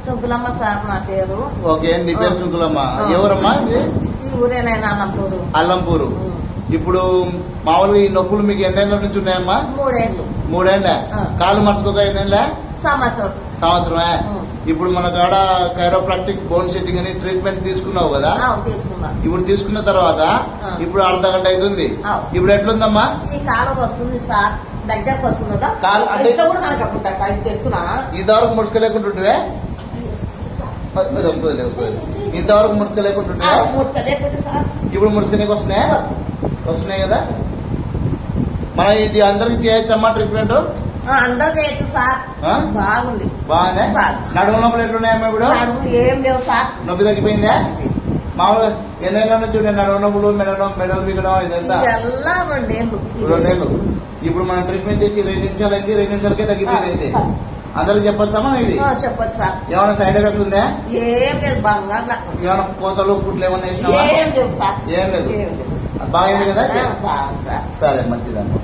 Sunkulamma sir నా పేరు. Okay, నీ పేరు సుంకులమ్మ. ఎవరమ్మా? ఈ ఊరేనైనా అల్లంపూరు. అల్లంపూరు. ఇప్పుడు మామూలుగా ఈ నొప్పులు మీకు ఎన్నేళ్ళ నుంచి ఉన్నాయమ్మా? 3 ఏళ్ళు. 3 ఏళ్ళ. కాళ్ళు మర్చుకోక ఎన్నేళ్ళ? సంవత్సరమే. ఇప్పుడు మన కాడ కైరోప్రాక్టిక్ బోన్ సెట్టింగ్ అని ట్రీట్మెంట్ తీసుకున్నావు కదా? తీసుకున్నా. ఇప్పుడు తీసుకున్న తర్వాత ఇప్పుడు అర్ధగంట అవుతుంది. ఇప్పుడు ఎట్లుందమ్మా? ఈ కాలం వస్తుంది సార్, దగ్గరకు వస్తుందా? కాలు అంటే ఎత్తున్నా ఇంతవరకు ముడుచుకోలేకుంటుంటే వస్తుంది ఇంతవరకు ముడుచుకోలేకుంటుంటే ఇప్పుడు ముడుచుకునేకి వస్తున్నాయి కదా? మనం ఇది అందరికి చేయొచ్చమ్మా ట్రీట్మెంట్? అందరు చేయొచ్చు సార్. బాగుంది. బాగుందా? నడుము నొప్పులు ఎట్లున్నాయమ్మా ఇప్పుడు? ఏం లేవు సార్. నొప్పి తగ్గిపోయిందా? మామూలుగా ఎన్నేళ్ళ నుంచి నడుము నొప్పులు మెడలు బిగడం ఇదంతా? 2 ఏళ్ళు. ఇప్పుడు మనం ట్రీట్మెంట్ చేసి 2 నిమిషాలు అయింది, 2 నిమిషాలకే తగ్గిపోయింది. అందరికి చెప్పొచ్చమ్మా ఇది? చెప్పొచ్చు సార్. ఏమైనా సైడ్ ఎఫెక్ట్ ఉందా? ఏం లేదు. ఏమైనా కోతలు కుట్లు ఏమన్నా వేసినావా? ఏం లేదు. బాగుంది కదా? సరే, మంచిదమ్మా.